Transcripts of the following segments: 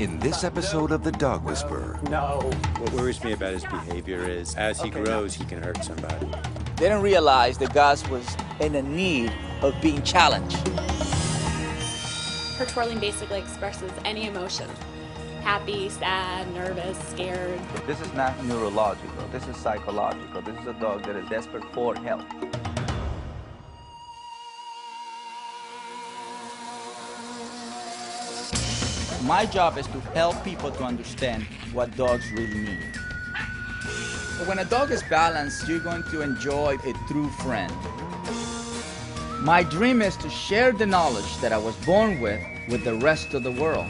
In this episode of The Dog Whisperer. No. What worries me about his behavior is as he grows, he can hurt somebody. They didn't realize that Gus was in a need of being challenged. Her twirling basically expresses any emotion. Happy, sad, nervous, scared. This is not neurological. This is psychological. This is a dog that is desperate for help. My job is to help people to understand what dogs really need. When a dog is balanced, you're going to enjoy a true friend. My dream is to share the knowledge that I was born with the rest of the world.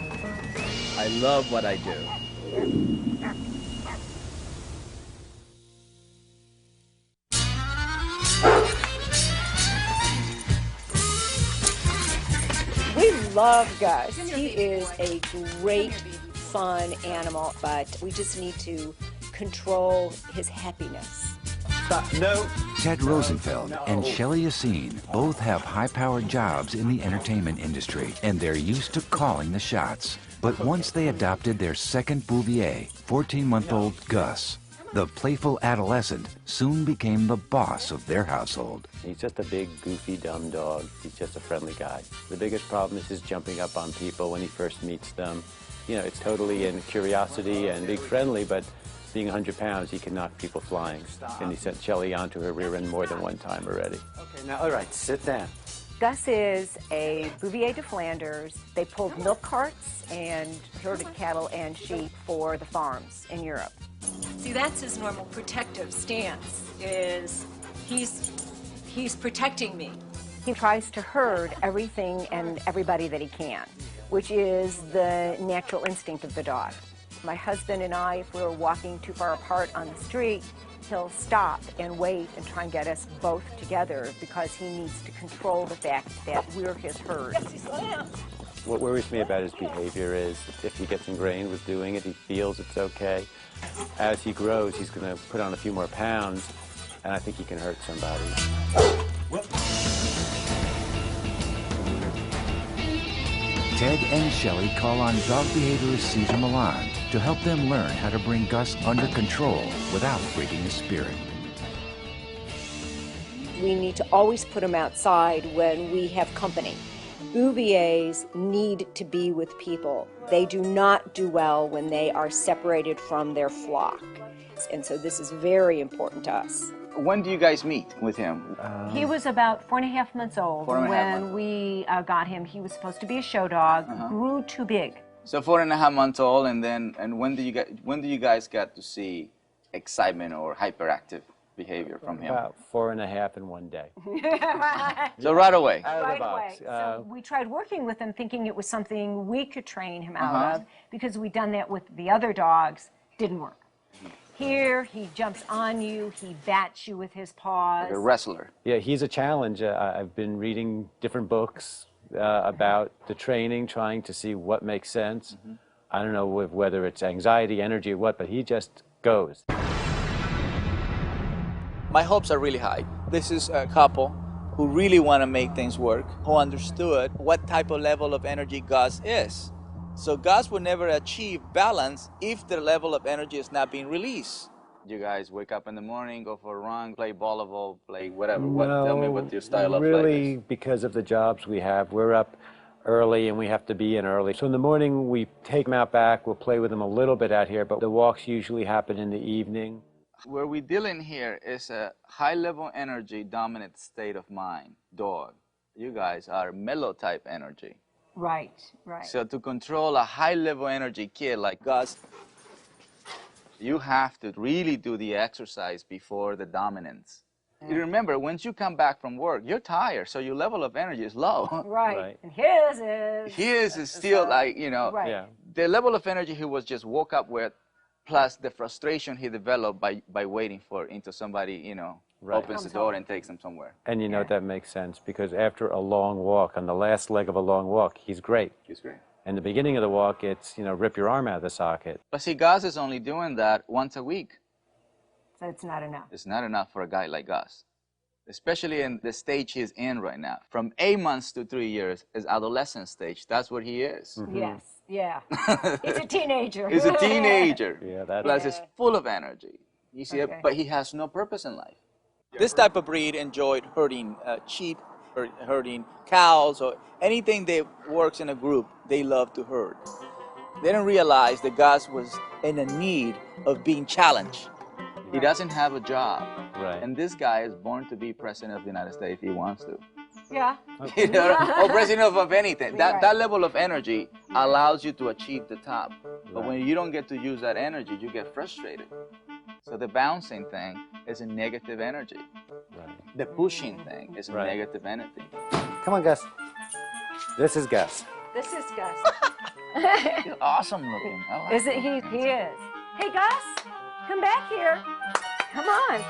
I love what I do. We love Gus. He is a great, fun animal, but we just need to control his happiness. Stop. No. Ted Rosenfeld and Shelley Yassine both have high-powered jobs in the entertainment industry, and they're used to calling the shots. But once they adopted their second Bouvier, 14-month-old Gus, the playful adolescent soon became the boss of their household. He's just a big, goofy, dumb dog. He's just a friendly guy. The biggest problem is his jumping up on people when he first meets them. You know, it's totally in curiosity and being friendly, but being 100 pounds, he can knock people flying. And he sent Shelley onto her rear end more than one time already. Okay, now, all right, sit down. Gus is a Bouvier de Flanders. They pulled milk carts and herded cattle and sheep for the farms in Europe. See, that's his normal protective stance, is he's protecting me. He tries to herd everything and everybody that he can, which is the natural instinct of the dog. My husband and I, if we were walking too far apart on the street, he'll stop and wait and try and get us both together because he needs to control the fact that we're his herd. What worries me about his behavior is if he gets ingrained with doing it, he feels it's okay. As he grows, he's going to put on a few more pounds, and I think he can hurt somebody. Ted and Shelley call on dog behaviorist Cesar Millan to help them learn how to bring Gus under control without breaking his spirit. We need to always put him outside when we have company. Bouviers need to be with people. They do not do well when they are separated from their flock. And so this is very important to us. When do you guys meet with him? He was about 4.5 months old when we got him. He was supposed to be a show dog, grew too big. So 4.5 months old, and when do you guys get to see excitement or hyperactive behavior from him? About 4.5 in one day. So right away. Out of the box. So we tried working with him, thinking it was something we could train him out of, because we'd done that with the other dogs. Didn't work. Here, he jumps on you, he bats you with his paws. Like a wrestler. Yeah, he's a challenge. I've been reading different books about the training, trying to see what makes sense. I don't know whether it's anxiety, energy, or what, but he just goes. My hopes are really high. This is a couple who really want to make things work, who understood what type of level of energy Gus is. So Gus will never achieve balance if the level of energy is not being released. You guys wake up in the morning, go for a run, play volleyball, play whatever. Tell me what your style of play is. Really, because of the jobs we have, we're up early and we have to be in early. So in the morning, we take him out back, we'll play with him a little bit out here, but the walks usually happen in the evening. Where we're dealing here is a high-level energy dominant state of mind, dog. You guys are mellow type energy. Right, right. So to control a high-level energy kid like Gus, you have to really do the exercise before the dominance. You remember, once you come back from work, you're tired, so your level of energy is low. Right. And his is still like, you know, Yeah. the level of energy he was just woke up with, plus the frustration he developed by waiting until somebody, you know, opens the door and takes him somewhere. And you know that makes sense because after a long walk, on the last leg of a long walk, he's great. He's great. And the beginning of the walk, it's, you know, rip your arm out of the socket. But see, Gus is only doing that once a week. So it's not enough. It's not enough for a guy like Gus. especially in the stage he's in right now. From 8 months to 3 years is adolescent stage. That's what he is. Yes, yeah. He's a teenager. He's a teenager. Yeah, that's... Plus, he's full of energy. You see, Okay. but he has no purpose in life. This type of breed enjoyed herding sheep, herding cows, or anything that works in a group, they love to herd. They didn't realize that Gus was in a need of being challenged. He doesn't have a job. Right. And this guy is born to be president of the United States if he wants to. Yeah. You know, or president of anything. Right. That level of energy allows you to achieve the top. But when you don't get to use that energy, you get frustrated. So the bouncing thing is a negative energy. Right. The pushing thing is a Right. negative energy. Come on, Gus. This is Gus. This is Gus. He's awesome looking. I like Is it? him. He is. Hey, Gus, come back here. Come on.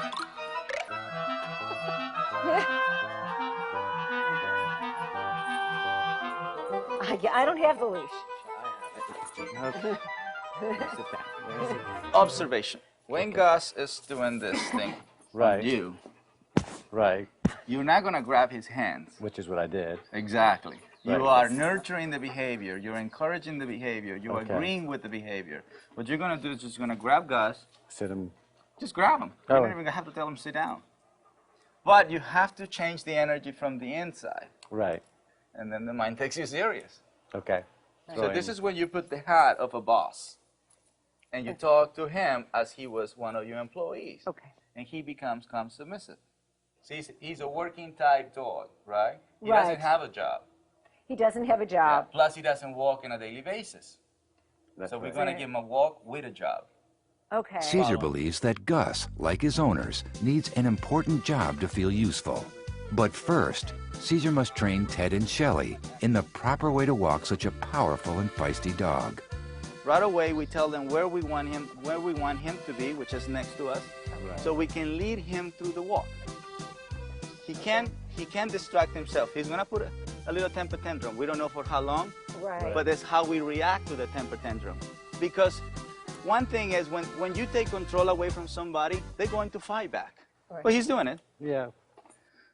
I don't have the leash. Okay. Sit down. Observation. When Gus is doing this thing Right. on you, Right. you're not going to grab his hands. Which is what I did. Exactly. You Right. are nurturing the behavior. You're encouraging the behavior. You're Okay. agreeing with the behavior. What you're going to do is just going to grab Gus. Sit him. Just grab him. Oh. You don't even have to tell him sit down. But you have to change the energy from the inside. Right. And then the mind takes you serious. Okay. So this is when you put the hat of a boss. And you talk to him as he was one of your employees. Okay. And he becomes submissive. See, he's a working type dog, right? He Right. doesn't have a job. He doesn't have a Yeah. job. Plus, he doesn't walk on a daily basis. That's So we're right. going to give him a walk with a job. Okay. Caesar believes that Gus, like his owners, needs an important job to feel useful. But first, Caesar must train Ted and Shelley in the proper way to walk such a powerful and feisty dog. Right away, we tell them where we want him to be, which is next to us, Right. so we can lead him through the walk. He can't distract himself. He's gonna put a little temper tantrum. We don't know for how long, Right. but that's how we react to the temper tantrum. Because one thing is when you take control away from somebody, they're going to fight back. Right. But he's doing it. Yeah.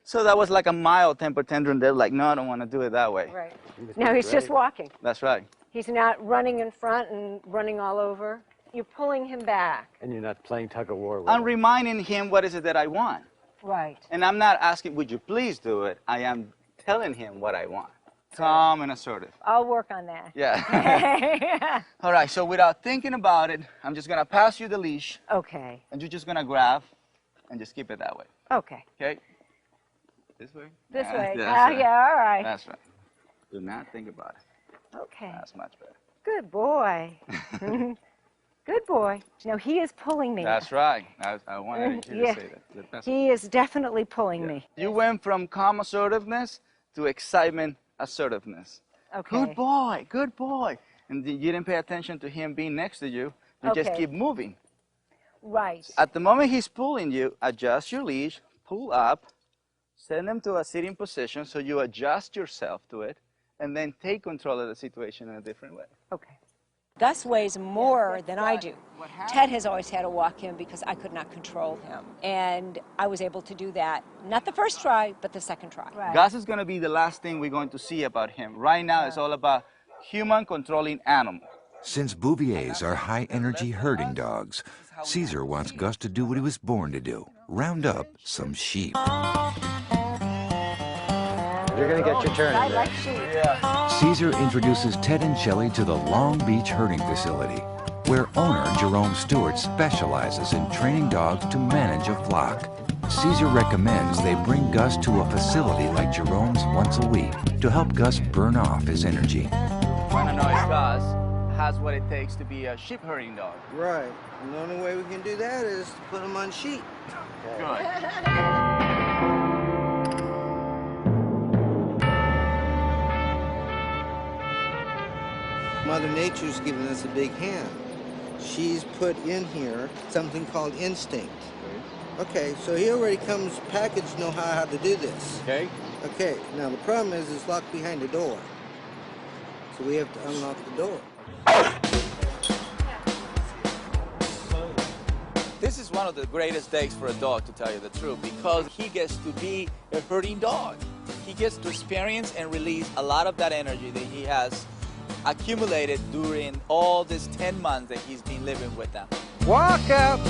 So that was like a mild temper tantrum. They're like, no, I don't want to do it that way. Right. Now he's just walking. That's right. He's not running in front and running all over. You're pulling him back. And you're not playing tug of war with I'm him. reminding him what is it that I want. Right. And I'm not asking, would you please do it? I am telling him what I want. Calm and assertive. I'll work on that. Yeah. All right, so without thinking about it, I'm just going to pass you the leash, Okay. and you're just going to grab and just keep it that way. Okay. Okay? This way? This Yeah, way. that's right. Yeah, all right. That's right. Do not think about it. Okay. That's much better. Good boy. Good boy. Now he is pulling me. That's right. I wanted you Yeah. to say that. That's He is definitely pulling me. You went from calm assertiveness to excitement assertiveness. Okay. Good boy, good boy. And you didn't pay attention to him being next to you. You just Okay. keep moving. Right. At the moment he's pulling you, adjust your leash, pull up, send him to a sitting position so you adjust yourself to it, and then take control of the situation in a different way. Okay. Gus weighs more than I do. What happened? Ted has always had to walk him because I could not control him. And I was able to do that, not the first try, but the second try. Right. Gus is going to be the last thing we're going to see about him. Right now, it's all about human controlling animal. Since Bouviers are high-energy herding dogs, Caesar wants Gus to do what he was born to do, round up some sheep. You're going to get your turn I in there. like sheep. Caesar introduces Ted and Shelley to the Long Beach herding facility, where owner Jerome Stewart specializes in training dogs to manage a flock. Caesar recommends they bring Gus to a facility like Jerome's once a week to help Gus burn off his energy. Want to know if Gus has what it takes to be a sheep herding dog. Right. And the only way we can do that is to put them on sheep. Good. Mother Nature's given us a big hand. She's put in here something called instinct. Okay, so he already comes packaged, know how to do this. Okay. Okay, now the problem is it's locked behind the door. So we have to unlock the door. This is one of the greatest days for a dog, to tell you the truth, because he gets to be a herding dog. He gets to experience and release a lot of that energy that he has accumulated during all these 10 months that he's been living with them. Walk up.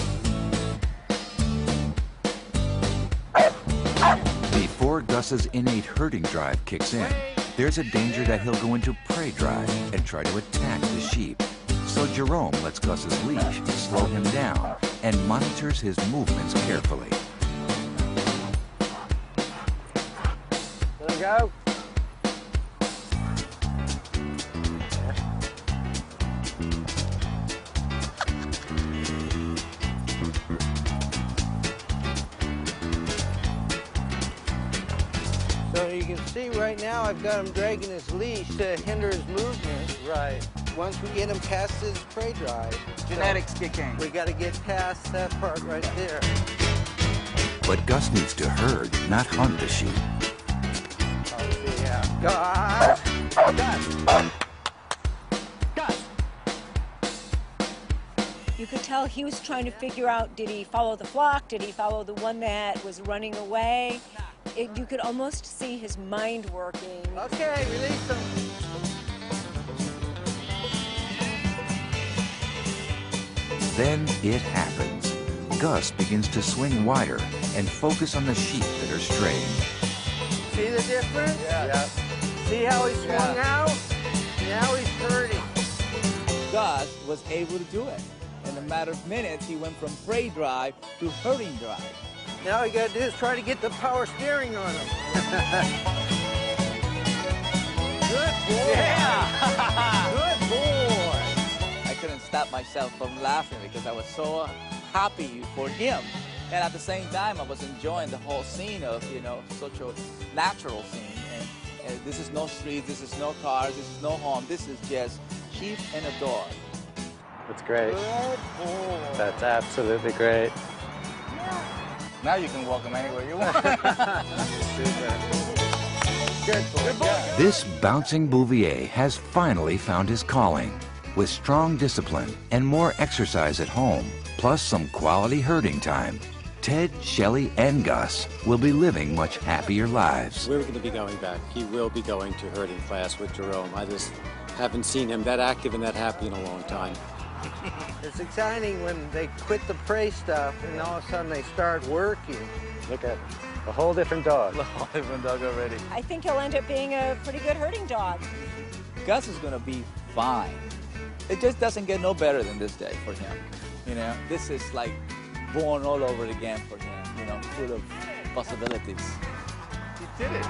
Before Gus's innate herding drive kicks in, there's a danger that he'll go into prey drive and try to attack the sheep. So Jerome lets Gus's leash slow him down and monitors his movements carefully. There we go. So you can see right now I've got him dragging his leash to hinder his movement. Right. Once we get him past his prey drive. Genetics kick in. We got to get past that part right there. But Gus needs to herd, not hunt the sheep. Yeah. Gus! Gus! You could tell he was trying to figure out, did he follow the flock? Did he follow the one that was running away? You could almost see his mind working. Okay, release him. Then it happens. Gus begins to swing wider and focus on the sheep that are straying. See the difference? Yeah. See how he swung out? Now he's hurting. Gus was able to do it. In a matter of minutes, he went from prey drive to herding drive. Now all you gotta do is try to get the power steering on him. Good boy. Yeah. Good boy. I couldn't stop myself from laughing because I was so happy for him. And at the same time, I was enjoying the whole scene of, you know, such a natural scene. And this is no street, this is no cars, this is no home. This is just sheep and a dog. That's great. Good boy. That's absolutely great. Now you can walk him anywhere you want. Good boy. Good boy. This bouncing Bouvier has finally found his calling. With strong discipline and more exercise at home, plus some quality herding time, Ted, Shelley, and Gus will be living much happier lives. We're going to be going back. He will be going to herding class with Jerome. I just haven't seen him that active and that happy in a long time. It's exciting when they quit the prey stuff and all of a sudden they start working. Look at a whole different dog. A whole different dog already. I think he'll end up being a pretty good herding dog. Gus is going to be fine. It just doesn't get no better than this day for him. You know, this is like born all over again for him, you know, full of possibilities. You did it.